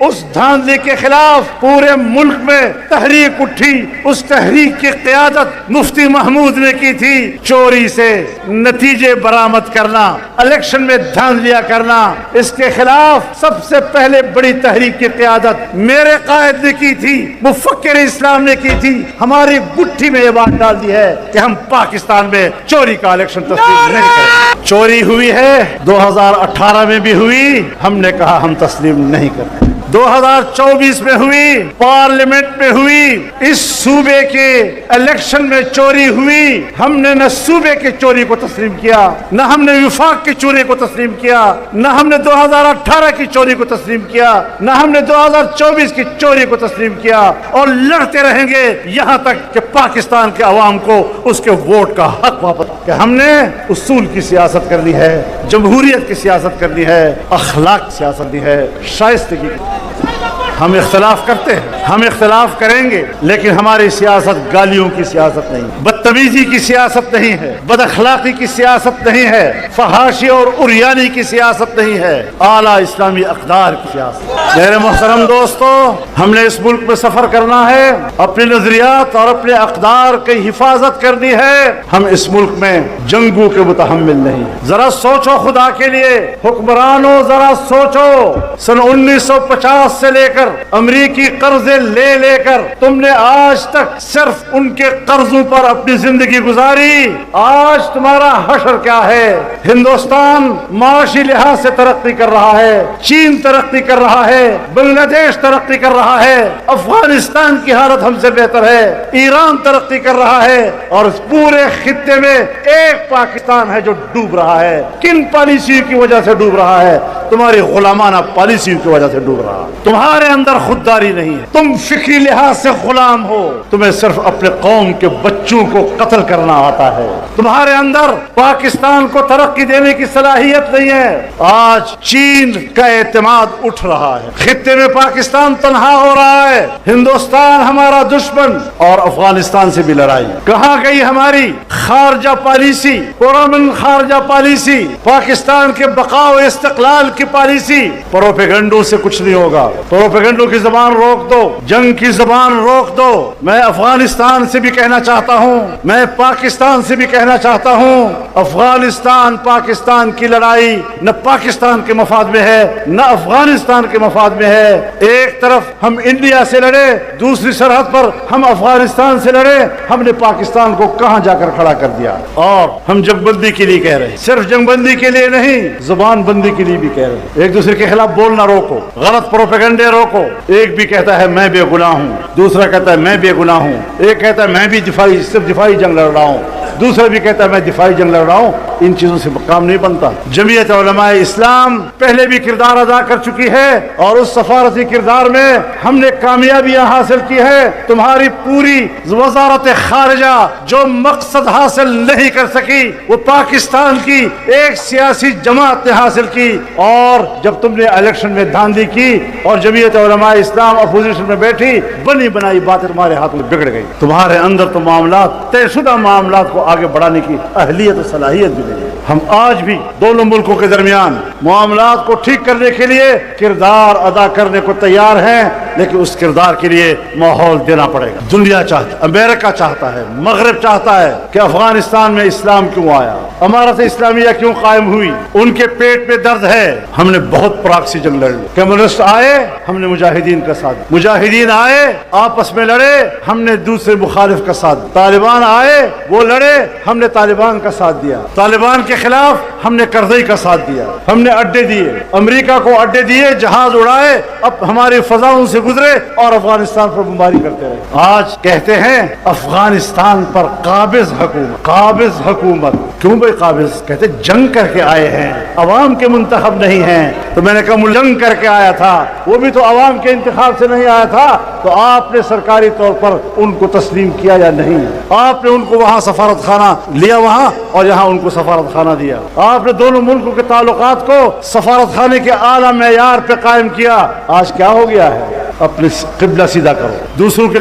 اس دھاندلی کے خلاف پورے ملک میں تحریک اٹھی۔ اس تحریک کی قیادت مفتی محمود نے کی تھی۔ چوری سے نتیجے برآمد کرنا، الیکشن میں دھاندلیاں کرنا، اس کے خلاف سب سے پہلے بڑی تحریک کی قیادت میرے قائد نے کی تھی، مفکر اسلام نے کی تھی۔ ہماری گٹھی میں یہ بات ڈال دی ہے کہ ہم پاکستان میں چوری کا الیکشن تسلیم نہیں کریں۔ چوری ہوئی ہے، 2018 میں بھی ہوئی، ہم نے کہا ہم تسلیم نہیں کرتے۔ 2024 میں ہوئی، پارلیمنٹ میں ہوئی، اس صوبے کے الیکشن میں چوری ہوئی، ہم نے نہ صوبے کی چوری کو تسلیم کیا، نہ ہم نے وفاق کی چوری کو تسلیم کیا، نہ ہم نے 2018 کی چوری کو تسلیم کیا، نہ ہم نے 2024 کی چوری کو تسلیم کیا، اور لڑتے رہیں گے یہاں تک کہ پاکستان کے عوام کو اس کے ووٹ کا حق واپس۔ کہ ہم نے اصول کی سیاست کرنی ہے، جمہوریت کی سیاست کرنی ہے، اخلاق کی سیاست کرنی ہے، شائستگی۔ ہم اختلاف کرتے ہیں، ہم اختلاف کریں گے، لیکن ہماری سیاست گالیوں کی سیاست نہیں، بدتمیزی کی سیاست نہیں ہے، بد اخلاقی کی سیاست نہیں ہے، فحاشی اور عریانی کی سیاست نہیں ہے، اعلیٰ اسلامی اقدار کی سیاست۔ میرے محترم دوستو، ہم نے اس ملک میں سفر کرنا ہے، اپنے نظریات اور اپنے اقدار کی حفاظت کرنی ہے۔ ہم اس ملک میں جنگوں کے متحمل نہیں۔ ذرا سوچو خدا کے لیے، حکمرانوں ذرا سوچو، سن 1950 سے لے کر امریکی قرضے لے لے کر تم نے آج تک صرف ان کے قرضوں پر اپنی زندگی گزاری۔ آج تمہارا حشر کیا ہے؟ ہندوستان معاشی لحاظ سے ترقی کر رہا ہے، چین ترقی کر رہا ہے، بنگلہ دیش ترقی کر رہا ہے، افغانستان کی حالت ہم سے بہتر ہے، ایران ترقی کر رہا ہے، اور اس پورے خطے میں ایک پاکستان ہے جو ڈوب رہا ہے۔ کن پالیسیوں کی وجہ سے ڈوب رہا ہے؟ تمہاری غلامانہ پالیسیوں کی وجہ سے ڈوب رہا ہے۔ تمہارے اندر خودداری نہیں ہے، تم فکری لحاظ سے غلام ہو، تمہیں صرف اپنے قوم کے بچوں کو قتل کرنا آتا ہے، تمہارے اندر پاکستان کو ترقی دینے کی صلاحیت نہیں ہے۔ آج چین کا اعتماد اٹھ رہا ہے، خطے میں پاکستان تنہا ہو رہا ہے، ہندوستان ہمارا دشمن، اور افغانستان سے بھی لڑائی۔ کہاں گئی ہماری خارجہ پالیسی، پرامن خارجہ پالیسی، پاکستان کے بقا و استقلال کی پالیسی؟ پروپیگنڈوں سے کچھ نہیں ہوگا، پروپیگنڈوں کی زبان روک دو، جنگ کی زبان روک دو۔ میں افغانستان سے بھی کہنا چاہتا ہوں، میں پاکستان سے بھی کہنا چاہتا ہوں، افغانستان پاکستان کی لڑائی نہ پاکستان کے مفاد میں ہے نہ افغانستان کے مفاد میں ہے۔ ایک طرف ہم انڈیا سے لڑے، دوسری سرحد پر ہم افغانستان سے لڑے، ہم نے پاکستان کو کہاں جا کر کھڑا کر دیا؟ اور ہم جنگ بندی کے لیے کہہ رہے ہیں، صرف جنگ بندی کے لیے نہیں، زبان بندی کے لیے بھی کہہ رہے ہیں۔ ایک دوسرے کے خلاف بولنا روکو، غلط پروپیگنڈے روکو۔ ایک بھی کہتا ہے میں بے گناہ ہوں، دوسرا کہتا ہے میں بے گناہ ہوں، ایک کہتا ہے میں بھی صرف دفاعی جنگ لڑ رہا ہوں، دوسرا بھی کہتا ہے میں دفاعی جنگ لڑ رہا ہوں۔ ان چیزوں سے کام نہیں بنتا۔ جمعیت علماء اسلام پہلے بھی کردار ادا کر چکی ہے، اور اس سفارتی کردار میں ہم نے کامیابیاں حاصل کی ہے۔ تمہاری پوری وزارت خارجہ جو مقصد حاصل نہیں کر سکی، وہ پاکستان کی ایک سیاسی جماعت نے حاصل کی، اور جب تم نے الیکشن میں دھاندلی کی اور جمعیت علماء اسلام اپوزیشن میں بیٹھی، بنی بنائی باتیں تمہارے ہاتھ میں بگڑ گئی۔ تمہارے اندر تو معاملات، طے شدہ معاملات کو آگے بڑھانے کی اہلیت و صلاحیت بھی نہیں ہے۔ ہم آج بھی دونوں ملکوں کے درمیان معاملات کو ٹھیک کرنے کے لیے کردار ادا کرنے کو تیار ہیں، لیکن اس کردار کے لیے ماحول دینا پڑے گا۔ دنیا چاہتا، امریکہ چاہتا ہے، مغرب چاہتا ہے کہ افغانستان میں اسلام کیوں آیا، امارت اسلامیہ کیوں قائم ہوئی، ان کے پیٹ میں درد ہے۔ ہم نے بہت پراکسی جنگ لڑی، کمیونسٹ آئے، ہم نے مجاہدین کا ساتھ دیا، مجاہدین آئے آپس میں لڑے، ہم نے دوسرے مخالف کا ساتھ دیا، طالبان آئے وہ لڑے، ہم نے طالبان کا ساتھ دیا، طالبان کے خلاف ہم نے کرزئی کا ساتھ دیا، ہم نے اڈے دیے، امریکہ کو اڈے دیے، جہاز اڑائے، اب ہماری فضاؤں سے گزرے اور افغانستان پر بمباری کرتے رہے۔ آج کہتے ہیں افغانستان پر قابض حکومت، قابض حکومت۔ کیوں بھائی قابض؟ کہتے جنگ کر کے آئے ہیں، عوام کے منتخب نہیں ہیں۔ تو میں نے کہا جنگ کر کے آیا تھا، وہ بھی تو عوام کے انتخاب سے نہیں آیا تھا، تو آپ نے سرکاری طور پر ان کو تسلیم کیا یا نہیں؟ آپ نے ان کو وہاں سفارت خانہ لیا وہاں، اور یہاں ان کو سفارت خانہ دیا۔ آپ نے دونوں ملکوں کے تعلقات کو سفارت خانے کے اعلیٰ معیار پہ قائم کیا۔ آج کیا ہو گیا ہے؟ اپنے قبلہ سیدھا کرو، دوسروں کے